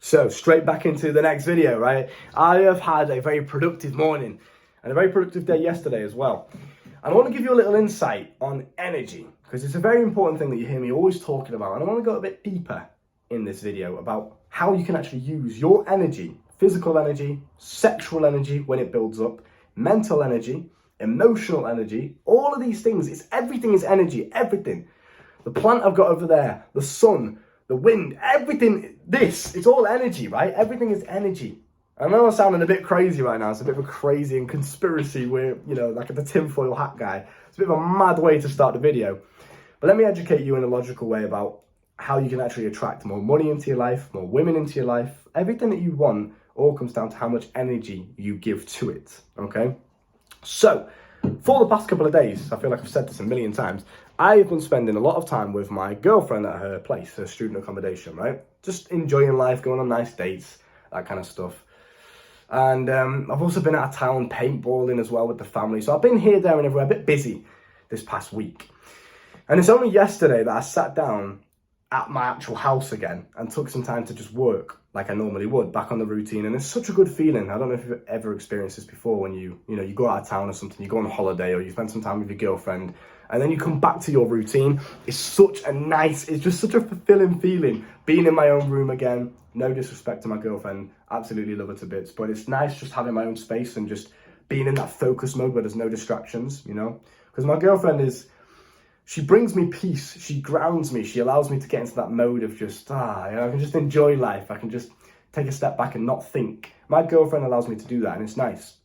So straight back into the next video, right? I have had a very productive morning and a very productive day yesterday as well. And I want to give you a little insight on energy, because it's a very important thing that you hear me always talking about. And I want to go a bit deeper in this video about how you can actually use your energy, physical energy, sexual energy when it builds up, mental energy, emotional energy, all of these things. Everything is energy, everything. The plant I've got over there, the sun, the wind, everything, it's all energy, right? Everything is energy. I know I'm sounding a bit crazy right now. It's a bit of a crazy and conspiracy where, like the tinfoil hat guy. It's a bit of a mad way to start the video. But let me educate you in a logical way about how you can actually attract more money into your life, more women into your life. Everything that you want all comes down to how much energy you give to it, okay? So, for the past couple of days, I feel like I've said this a million times, I've been spending a lot of time with my girlfriend at her place, her student accommodation, right? Just enjoying life, going on nice dates, that kind of stuff. And I've also been out of town paintballing as well with the family. So I've been here, there and everywhere, a bit busy this past week. And it's only yesterday that I sat down at my actual house again and took some time to just work like I normally would, back on the routine. And it's such a good feeling. I don't know if you've ever experienced this before, when you go out of town or something, you go on a holiday or you spend some time with your girlfriend and then you come back to your routine. It's just such a fulfilling feeling being in my own room again. No disrespect to my girlfriend, absolutely love her to bits, but it's nice just having my own space and just being in that focus mode where there's no distractions, because my girlfriend she brings me peace, she grounds me, she allows me to get into that mode of just, I can just enjoy life, I can just take a step back and not think. My girlfriend allows me to do that, and it's nice.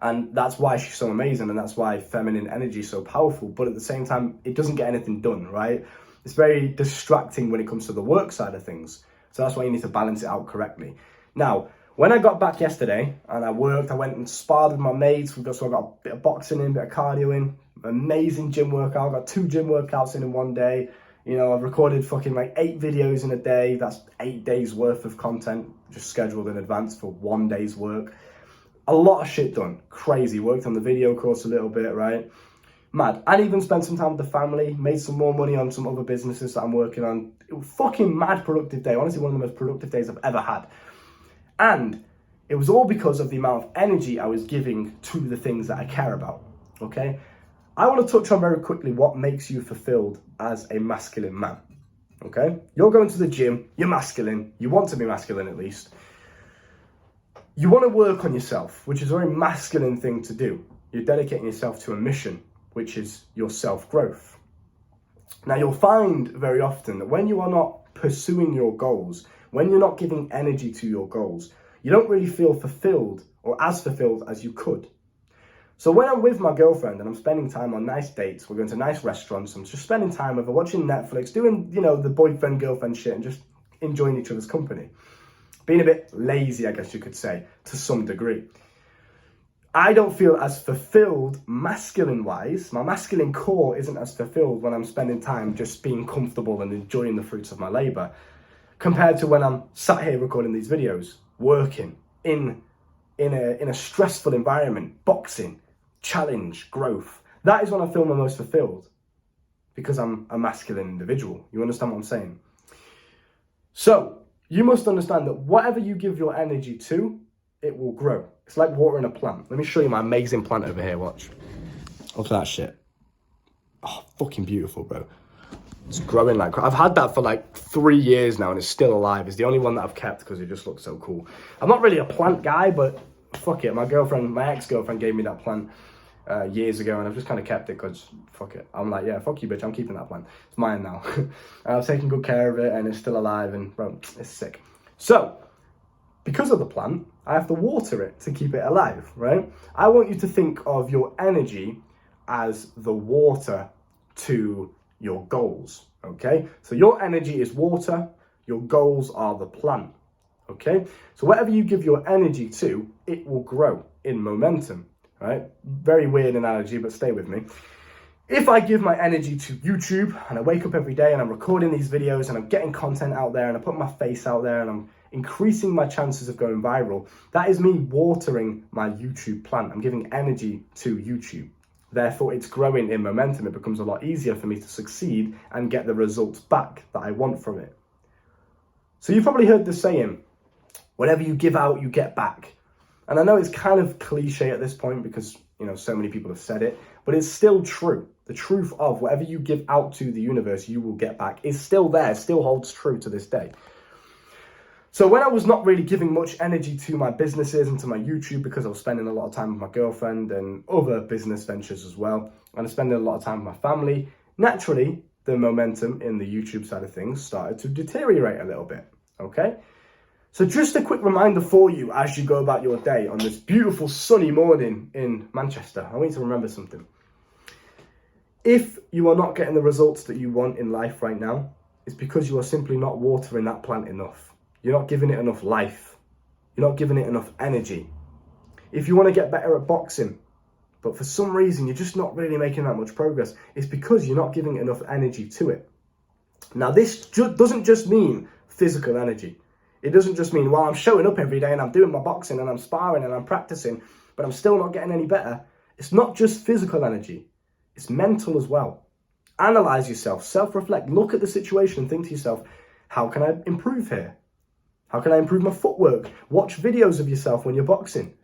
And that's why she's so amazing, and that's why feminine energy is so powerful, but at the same time, it doesn't get anything done, right? It's very distracting when it comes to the work side of things. So that's why you need to balance it out correctly. Now, when I got back yesterday and I worked, I went and sparred with my mates. I got a bit of boxing in, a bit of cardio in, amazing gym workout. I got 2 gym workouts in one day. I've recorded fucking like 8 videos in a day. That's 8 days worth of content just scheduled in advance for 1 day's work. A lot of shit done. Crazy. Worked on the video course a little bit, right? Mad. And even spent some time with the family, made some more money on some other businesses that I'm working on. It was fucking mad productive day. Honestly, one of the most productive days I've ever had. And it was all because of the amount of energy I was giving to the things that I care about, okay? I want to touch on very quickly what makes you fulfilled as a masculine man, okay? You're going to the gym, you're masculine, you want to be masculine at least. You want to work on yourself, which is a very masculine thing to do. You're dedicating yourself to a mission, which is your self-growth. Now, you'll find very often that when you are not pursuing your goals, when you're not giving energy to your goals, you don't really feel fulfilled or as fulfilled as you could. So when I'm with my girlfriend and I'm spending time on nice dates, we're going to nice restaurants, I'm just spending time with her, watching Netflix, doing, the boyfriend-girlfriend shit and just enjoying each other's company. Being a bit lazy, I guess you could say, to some degree. I don't feel as fulfilled masculine-wise. My masculine core isn't as fulfilled when I'm spending time just being comfortable and enjoying the fruits of my labour, compared to when I'm sat here recording these videos, working in a stressful environment, boxing, challenge, growth. That is when I feel my most fulfilled, because I'm a masculine individual. You understand what I'm saying? So, you must understand that whatever you give your energy to, it will grow. It's like watering a plant. Let me show you my amazing plant over here, watch. Look at that shit. Oh, fucking beautiful, bro. It's growing like, I've had that for like 3 years now and it's still alive. It's the only one that I've kept because it just looks so cool. I'm not really a plant guy, but fuck it. My ex-girlfriend gave me that plant years ago and I've just kind of kept it because fuck it. I'm like, yeah, fuck you, bitch. I'm keeping that plant. It's mine now. And I've taken good care of it and it's still alive and bro, it's sick. So, because of the plant, I have to water it to keep it alive, right? I want you to think of your energy as the water to your goals, okay? So your energy is water, your goals are the plant, okay? So whatever you give your energy to, it will grow in momentum, right? Very weird analogy, but stay with me. If I give my energy to YouTube and I wake up every day and I'm recording these videos and I'm getting content out there and I put my face out there and I'm increasing my chances of going viral, that is me watering my YouTube plant. I'm giving energy to YouTube. Therefore, it's growing in momentum. It becomes a lot easier for me to succeed and get the results back that I want from it. So you've probably heard the saying, whatever you give out, you get back. And I know it's kind of cliche at this point because, so many people have said it, but it's still true. The truth of whatever you give out to the universe, you will get back is still there, still holds true to this day. So when I was not really giving much energy to my businesses and to my YouTube because I was spending a lot of time with my girlfriend and other business ventures as well, and I was spending a lot of time with my family, naturally, the momentum in the YouTube side of things started to deteriorate a little bit, okay? So just a quick reminder for you as you go about your day on this beautiful sunny morning in Manchester. I want you to remember something. If you are not getting the results that you want in life right now, it's because you are simply not watering that plant enough. You're not giving it enough life. You're not giving it enough energy. If you want to get better at boxing, but for some reason you're just not really making that much progress, it's because you're not giving enough energy to it. Now this doesn't just mean physical energy. It doesn't just mean, well, I'm showing up every day and I'm doing my boxing and I'm sparring and I'm practicing, but I'm still not getting any better. It's not just physical energy. It's mental as well. Analyze yourself, self-reflect, look at the situation and think to yourself, how can I improve here? How can I improve my footwork? Watch videos of yourself when you're boxing.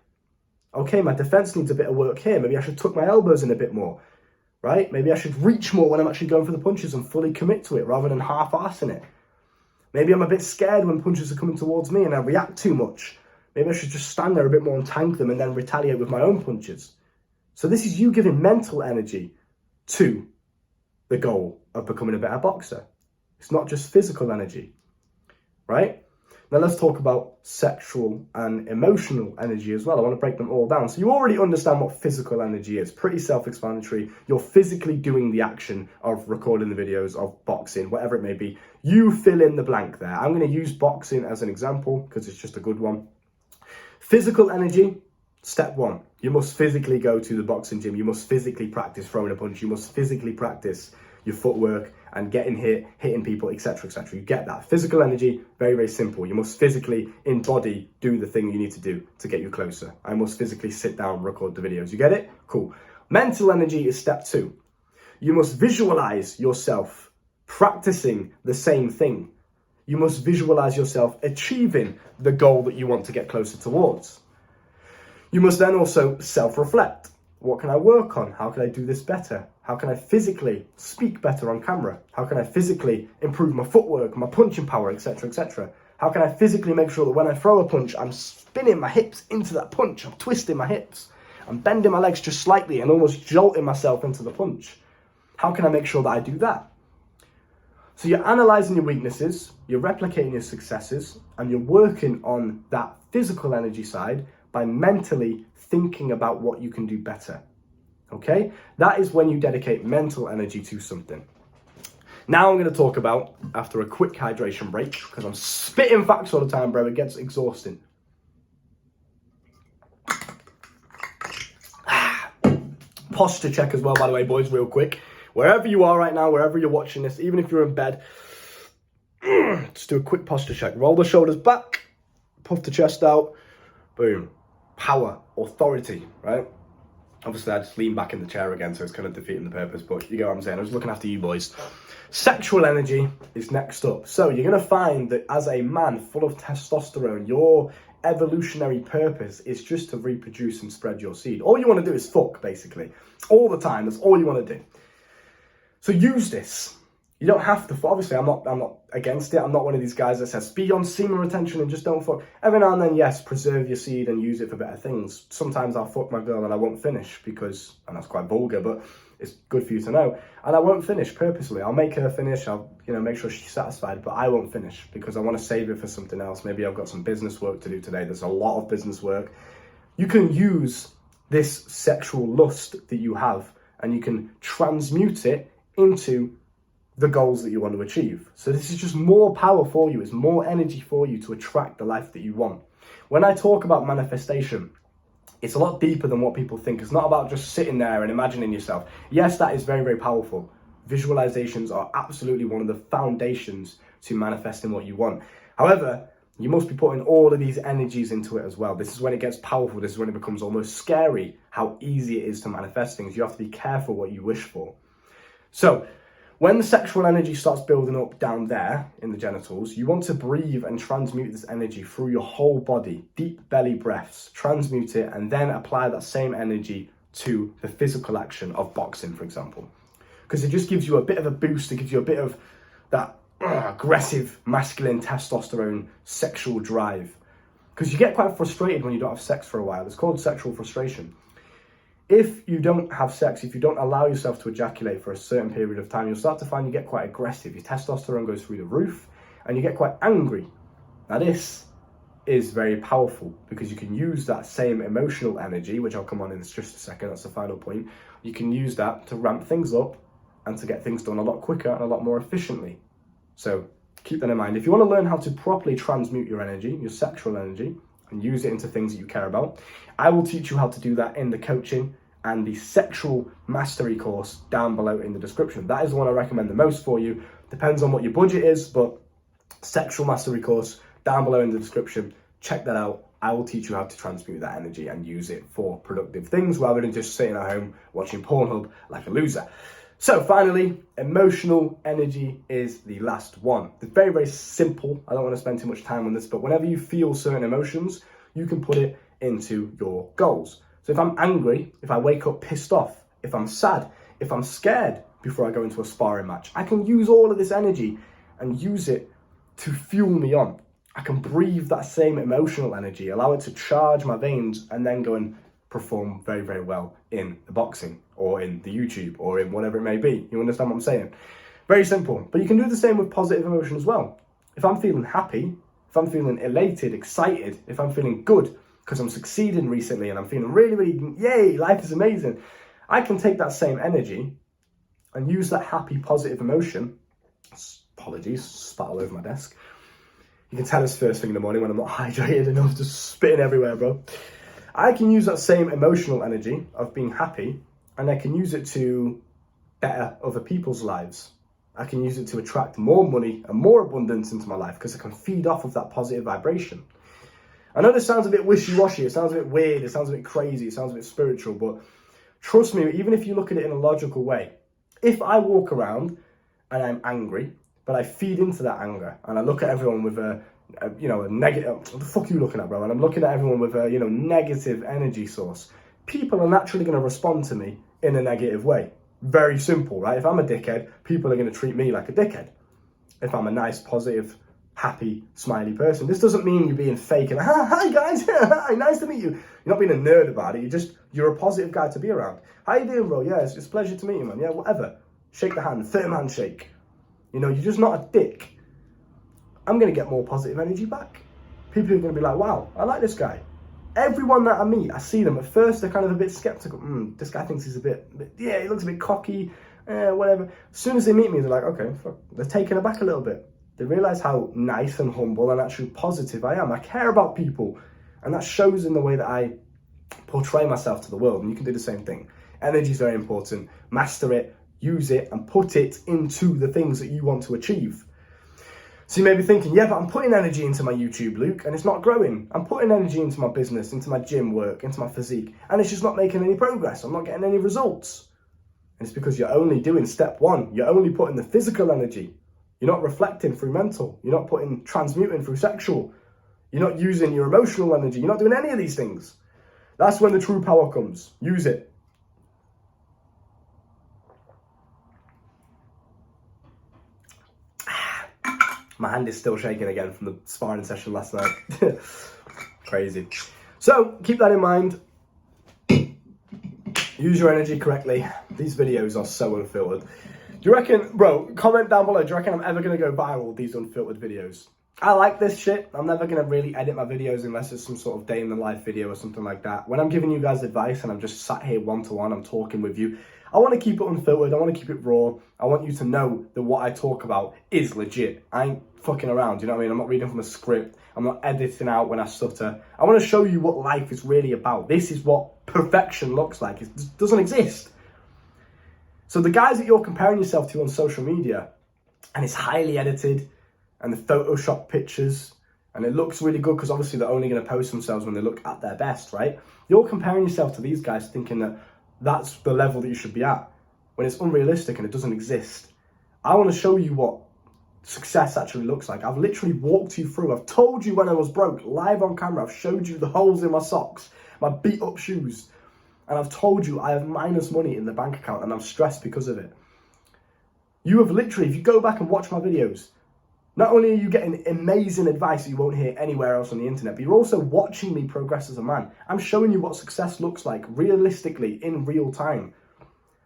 Okay, my defense needs a bit of work here. Maybe I should tuck my elbows in a bit more, right? Maybe I should reach more when I'm actually going for the punches and fully commit to it rather than half-arsing it. Maybe I'm a bit scared when punches are coming towards me and I react too much. Maybe I should just stand there a bit more and tank them and then retaliate with my own punches. So this is you giving mental energy to the goal of becoming a better boxer. It's not just physical energy, right? Now let's talk about sexual and emotional energy as well. I want to break them all down. So you already understand what physical energy is. Pretty self-explanatory. You're physically doing the action of recording the videos, of boxing, whatever it may be. You fill in the blank there. I'm going to use boxing as an example because it's just a good one. Physical energy, step one. You must physically go to the boxing gym. You must physically practice throwing a punch. You must physically practice your footwork and getting hit, hitting people, etc., etc. You get that. Physical energy, very, very simple. You must physically, in body, do the thing you need to do to get you closer. I must physically sit down and record the videos. You get it? Cool. Mental energy is step two. You must visualize yourself practicing the same thing. You must visualize yourself achieving the goal that you want to get closer towards. You must then also self-reflect. What can I work on? How can I do this better? How can I physically speak better on camera? How can I physically improve my footwork, my punching power, etc., etc.? How can I physically make sure that when I throw a punch, I'm spinning my hips into that punch, I'm twisting my hips, I'm bending my legs just slightly and almost jolting myself into the punch? How can I make sure that I do that? So you're analysing your weaknesses, you're replicating your successes, and you're working on that physical energy side by mentally thinking about what you can do better. Okay? That is when you dedicate mental energy to something. Now I'm going to talk about, after a quick hydration break, because I'm spitting facts all the time, bro, it gets exhausting. Posture check as well, by the way, boys, real quick. Wherever you are right now, wherever you're watching this, even if you're in bed, just do a quick posture check. Roll the shoulders back, puff the chest out, boom. Power, authority, right? Obviously, I just lean back in the chair again, so it's kind of defeating the purpose, but you get what I'm saying. I was looking after you boys. Sexual energy is next up. So you're going to find that as a man full of testosterone, your evolutionary purpose is just to reproduce and spread your seed. All you want to do is fuck, basically. All the time, that's all you want to do. So use this. You don't have to. Obviously, I'm not against it. I'm not one of these guys that says be on semen retention and just don't fuck. Every now and then, yes, preserve your seed and use it for better things. Sometimes I'll fuck my girl and I won't finish because, and that's quite vulgar, but it's good for you to know. And I won't finish purposely. I'll make her finish. I'll, make sure she's satisfied, but I won't finish because I want to save it for something else. Maybe I've got some business work to do today. There's a lot of business work. You can use this sexual lust that you have and you can transmute it into the goals that you want to achieve. So this is just more power for you. It's more energy for you to attract the life that you want. When I talk about manifestation, it's a lot deeper than what people think. It's not about just sitting there and imagining yourself. Yes, that is very, very powerful. Visualizations are absolutely one of the foundations to manifesting what you want. However, you must be putting all of these energies into it as well. This is when it gets powerful. This is when it becomes almost scary how easy it is to manifest things. You have to be careful what you wish for. So, When the sexual energy starts building up down there in the genitals, you want to breathe and transmute this energy through your whole body, deep belly breaths, transmute it, and then apply that same energy to the physical action of boxing, for example. Because it just gives you a bit of a boost, it gives you a bit of that aggressive, masculine testosterone sexual drive. Because you get quite frustrated when you don't have sex for a while. It's called sexual frustration. If you don't have sex, if you don't allow yourself to ejaculate for a certain period of time, you'll start to find you get quite aggressive. Your testosterone goes through the roof and you get quite angry. Now this is very powerful because you can use that same emotional energy, which I'll come on in just a second, that's the final point. You can use that to ramp things up and to get things done a lot quicker and a lot more efficiently. So keep that in mind. If you want to learn how to properly transmute your energy, your sexual energy, and use it into things that you care about, I will teach you how to do that in the coaching and the sexual mastery course down below in the description. That is the one I recommend the most for you. Depends on what your budget is, but sexual mastery course down below in the description. Check that out. I will teach you how to transmute that energy and use it for productive things rather than just sitting at home watching Pornhub like a loser. So finally, emotional energy is the last one. It's very, very simple. I don't want to spend too much time on this, but whenever you feel certain emotions, you can put it into your goals. So if I'm angry, if I wake up pissed off, if I'm sad, if I'm scared before I go into a sparring match, I can use all of this energy and use it to fuel me on. I can breathe that same emotional energy, allow it to charge my veins, and then go and perform very, very well in the boxing or in the YouTube or in whatever it may be. You understand what I'm saying? Very simple. But you can do the same with positive emotion as well. If I'm feeling happy, if I'm feeling elated, excited, if I'm feeling good because I'm succeeding recently and I'm feeling really, really, yay, life is amazing, I can take that same energy and use that happy, positive emotion. Apologies, spat all over my desk. You can tell it's first thing in the morning when I'm not hydrated enough, just spitting everywhere, bro. I can use that same emotional energy of being happy and I can use it to better other people's lives. I can use it to attract more money and more abundance into my life because I can feed off of that positive vibration. I know this sounds a bit wishy-washy, it sounds a bit weird, it sounds a bit crazy, it sounds a bit spiritual, but trust me, even if you look at it in a logical way, if I walk around and I'm angry, but I feed into that anger and I look at everyone with a negative, what the fuck are you looking at, bro? And I'm looking at everyone with a, negative energy source. People are naturally going to respond to me in a negative way. Very simple, right? If I'm a dickhead, people are going to treat me like a dickhead. If I'm a nice, positive, happy, smiley person, this doesn't mean you're being fake and, hi guys, hi, nice to meet you. You're not being a nerd about it. You're a positive guy to be around. How you doing, bro? Yeah, it's a pleasure to meet you, man. Yeah, whatever. Shake the hand, firm handshake. You're just not a dick. I'm going to get more positive energy back. People are going to be like, wow, I like this guy. Everyone that I meet, I see them at first, they're kind of a bit skeptical. This guy thinks he's he looks a bit cocky, whatever. As soon as they meet me, they're like, okay, fuck. They're taken aback a little bit. They realize how nice and humble and actually positive I am. I care about people. And that shows in the way that I portray myself to the world. And you can do the same thing. Energy is very important. Master it, use it, and put it into the things that you want to achieve. So you may be thinking, yeah, but I'm putting energy into my YouTube, Luke, and it's not growing. I'm putting energy into my business, into my gym work, into my physique, and it's just not making any progress. I'm not getting any results. And it's because you're only doing step one. You're only putting the physical energy. You're not reflecting through mental. You're not putting transmuting through sexual. You're not using your emotional energy. You're not doing any of these things. That's when the true power comes. Use it. My hand is still shaking again from the sparring session last night. Crazy. So keep that in mind. Use your energy correctly. These videos are so unfiltered. Do you reckon, bro, comment down below, do you reckon I'm ever going to go viral with these unfiltered videos? I like this shit. I'm never going to really edit my videos unless it's some sort of day in the life video or something like that. When I'm giving you guys advice and I'm just sat here one-to-one, I'm talking with you, I want to keep it unfiltered. I want to keep it raw. I want you to know that what I talk about is legit. I ain't fucking around, you know what I mean? I'm not reading from a script. I'm not editing out when I stutter. I want to show you what life is really about. This is what perfection looks like. It doesn't exist. So the guys that you're comparing yourself to on social media, and it's highly edited, and the Photoshop pictures, and it looks really good because obviously they're only going to post themselves when they look at their best, right? You're comparing yourself to these guys thinking that that's the level that you should be at, when it's unrealistic and it doesn't exist. I want to show you what success actually looks like. I've literally walked you through. I've told you when I was broke, live on camera. I've showed you the holes in my socks, my beat up shoes. And I've told you I have minus money in the bank account and I'm stressed because of it. You have literally, if you go back and watch my videos, not only are you getting amazing advice that you won't hear anywhere else on the internet, but you're also watching me progress as a man. I'm showing you what success looks like realistically in real time.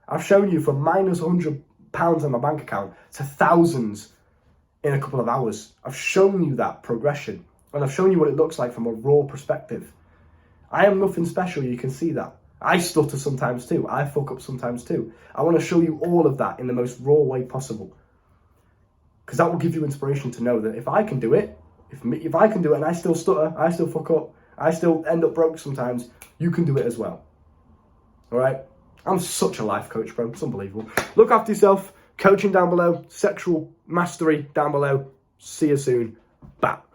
I've shown you from minus £100 on my bank account to thousands in a couple of hours. I've shown you that progression, and I've shown you what it looks like from a raw perspective. I am nothing special, you can see that. I stutter sometimes too. I fuck up sometimes too. I want to show you all of that in the most raw way possible. Because that will give you inspiration to know that if I can do it, if I can do it and I still stutter, I still fuck up, I still end up broke sometimes, you can do it as well. All right? I'm such a life coach, bro. It's unbelievable. Look after yourself. Coaching down below. Sexual mastery down below. See you soon. Bye.